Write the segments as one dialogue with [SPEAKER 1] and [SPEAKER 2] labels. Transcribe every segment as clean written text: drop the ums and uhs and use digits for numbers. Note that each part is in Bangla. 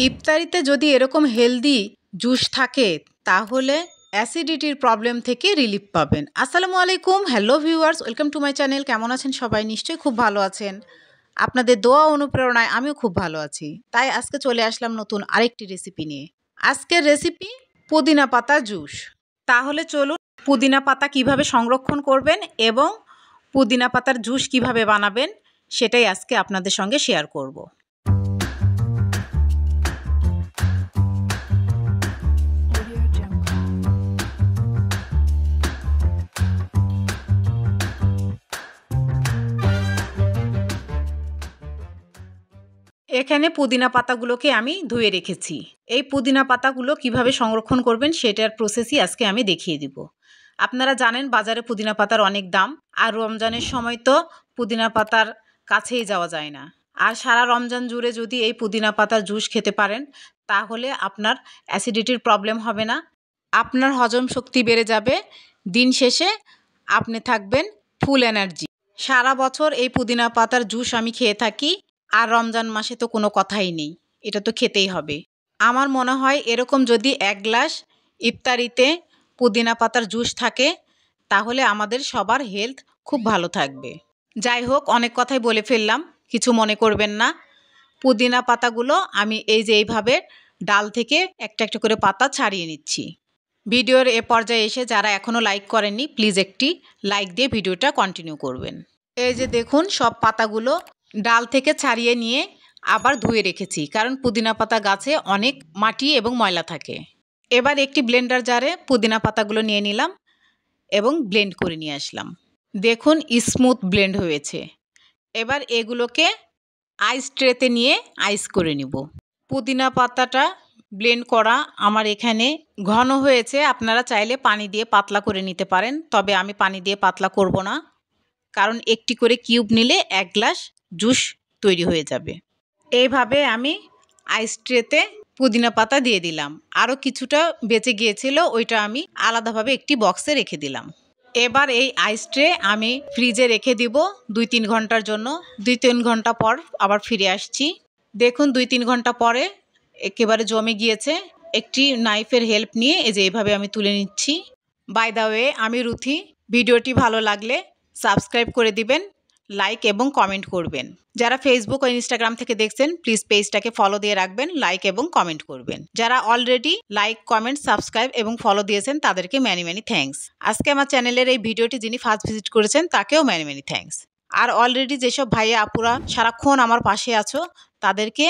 [SPEAKER 1] ইফতারিতে যদি এরকম হেলদি জুস থাকে তাহলে অ্যাসিডিটির প্রবলেম থেকে রিলিফ পাবেন। আসসালামু আলাইকুম, hello viewers, welcome to my channel. কেমন আছেন সবাই? নিশ্চয়ই খুব ভালো আছেন। আপনাদের দোয়া অনুপ্রেরণায় আমিও খুব ভালো আছি। তাই আজকে চলে আসলাম নতুন আরেকটি রেসিপি নিয়ে। আজকের রেসিপি পুদিনা পাতা জুস। তাহলে চলুন পুদিনা পাতা কিভাবে সংরক্ষণ করবেন এবং পুদিনা পাতার জুস কিভাবে বানাবেন সেটাই আজকে আপনাদের সঙ্গে শেয়ার করব। এখানে পুদিনা পাতাগুলোকে আমি ধুয়ে রেখেছি। এই পুদিনা পাতাগুলো কিভাবে সংরক্ষণ করবেন সেটার প্রসেসই আজকে আমি দেখিয়ে দিব। আপনারা জানেন বাজারে পুদিনা পাতার অনেক দাম, আর রমজানের সময় তো পুদিনা পাতার কাছেই যাওয়া যায় না। আর সারা রমজান জুড়ে যদি এই পুদিনা পাতার জুস খেতে পারেন তাহলে আপনার অ্যাসিডিটির প্রবলেম হবে না, আপনার হজম শক্তি বেড়ে যাবে, দিন শেষে আপনি থাকবেন ফুল এনার্জি। সারা বছর এই পুদিনা পাতার জুস আমি খেয়ে থাকি, আর রমজান মাসে তো কোনো কথাই নেই, এটা তো খেতেই হবে। আমার মনে হয় এরকম যদি 1 গ্লাস ইফতারিতে পুদিনা পাতার জুস থাকে তাহলে আমাদের সবার হেলথ খুব ভালো থাকবে। যাই হোক, অনেক কথাই বলে ফেললাম, কিছু মনে করবেন না। পুদিনা পাতাগুলো আমি এইভাবে ডাল থেকে একটা একটা করে পাতা ছাড়িয়ে নিচ্ছি। ভিডিওর এ পর্যায়ে এসে যারা এখনও লাইক করেননি প্লিজ একটি লাইক দিয়ে ভিডিওটা কন্টিনিউ করবেন। এই যে দেখুন, সব পাতাগুলো ডাল থেকে ছাড়িয়ে নিয়ে আবার ধুয়ে রেখেছি, কারণ পুদিনা পাতা গাছে অনেক মাটি এবং ময়লা থাকে। এবার একটি ব্লেন্ডার জারে পুদিনা পাতাগুলো নিয়ে নিলাম এবং ব্লেন্ড করে নিয়ে আসলাম। দেখুন স্মুথ ব্লেন্ড হয়েছে। এবার এগুলোকে আইস ট্রেতে নিয়ে আইস করে নিব। পুদিনা পাতাটা ব্লেন্ড করা আমার এখানে ঘন হয়েছে, আপনারা চাইলে পানি দিয়ে পাতলা করে নিতে পারেন, তবে আমি পানি দিয়ে পাতলা করব না, কারণ একটি করে কিউব নিলে 1 গ্লাস জুস তৈরি হয়ে যাবে। এইভাবে আমি আইস ট্রেতে পুদিনা পাতা দিয়ে দিলাম। আরও কিছুটা বেঁচে গিয়েছিল, ওইটা আমি আলাদাভাবে একটি বক্সে রেখে দিলাম। এবার এই আইস ট্রে আমি ফ্রিজে রেখে দিব 2-3 ঘন্টার জন্য। 2-3 ঘন্টা পর আবার ফিরে আসছি। দেখুন 2-3 ঘন্টা পরে একেবারে জমে গিয়েছে। একটি নাইফের হেল্প নিয়ে এইভাবে আমি তুলে নিচ্ছি। বাই দ্য ওয়ে, আমি রুথি। ভিডিওটি ভালো লাগলে সাবস্ক্রাইব করে দিবেন, লাইক এবং কমেন্ট করবেন। যারা ফেসবুক ও ইনস্টাগ্রাম থেকে দেখছেন প্লিজ পেজটাকে ফলো দিয়ে রাখবেন, লাইক এবং কমেন্ট করবেন। যারা অলরেডি লাইক, কমেন্ট, সাবস্ক্রাইব এবং ফলো দিয়েছেন তাদেরকে ম্যানি ম্যানি থ্যাঙ্কস। আজকে আমার চ্যানেলের এই ভিডিওটি যিনি ফার্স্ট ভিজিট করেছেন তাকেও ম্যানি ম্যানি থ্যাঙ্কস। আর অলরেডি যেসব ভাইয়া আপুরা সারাক্ষণ আমার পাশে আছো তাদেরকে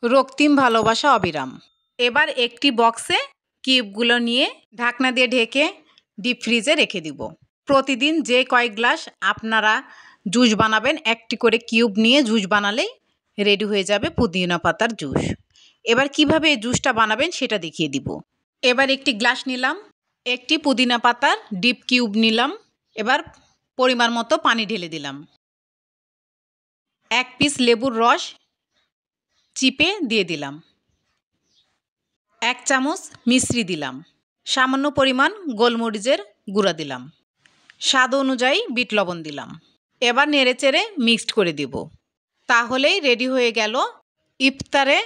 [SPEAKER 1] রক্তিম ভালোবাসা অবিরাম। এবার একটি বক্সে কিউবগুলো নিয়ে ঢাকনা দিয়ে ঢেকে ডিপ ফ্রিজে রেখে দিব। প্রতিদিন যে কয়েক গ্লাস আপনারা জুস বানাবেন, একটি করে কিউব নিয়ে জুস বানালেই রেডি হয়ে যাবে পুদিনা পাতার জুস। এবার কিভাবে এই জুসটা বানাবেন সেটা দেখিয়ে দিব। এবার একটি গ্লাস নিলাম, একটি পুদিনা পাতার ডিপ কিউব নিলাম। এবার পরিমাণ মতো পানি ঢেলে দিলাম। 1 পিস লেবুর রস চিপে দিয়ে দিলাম। 1 চামচ মিশ্রি দিলাম। সামান্য পরিমাণ গোলমরিচের গুঁড়া দিলাম। স্বাদ অনুযায়ী বিট লবণ দিলাম। এবার নেড়েচেড়ে মিক্সড করে দিব। তাহলেই রেডি হয়ে গেল ইফতারে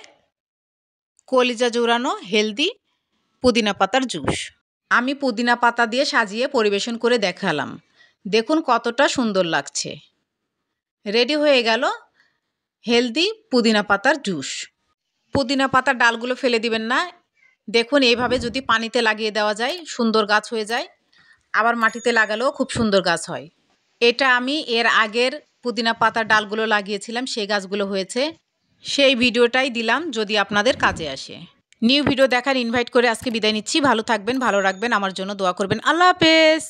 [SPEAKER 1] কলিজা জোড়ানো হেলদি পুদিনা পাতার জুস। আমি পুদিনা পাতা দিয়ে সাজিয়ে পরিবেশন করে দেখালাম। দেখুন কতটা সুন্দর লাগছে। রেডি হয়ে গেল হেলদি পুদিনা পাতার জুস। পুদিনা পাতার ডালগুলো ফেলে দিবেন না। দেখুন এইভাবে যদি পানিতে লাগিয়ে দেওয়া যায় সুন্দর গাছ হয়ে যায়, আবার মাটিতে লাগালেও খুব সুন্দর গাছ হয়। এটা আমি এর আগের পুদিনা পাতার ডালগুলো লাগিয়েছিলাম, সেই গাছগুলো হয়েছে। সেই ভিডিওটাই দিলাম যদি আপনাদের কাজে আসে। নিউ ভিডিও দেখার ইনভাইট করে আজকে বিদায় নিচ্ছি। ভালো থাকবেন, ভালো রাখবেন, আমার জন্য দোয়া করবেন। আল্লাহ হাফেজ।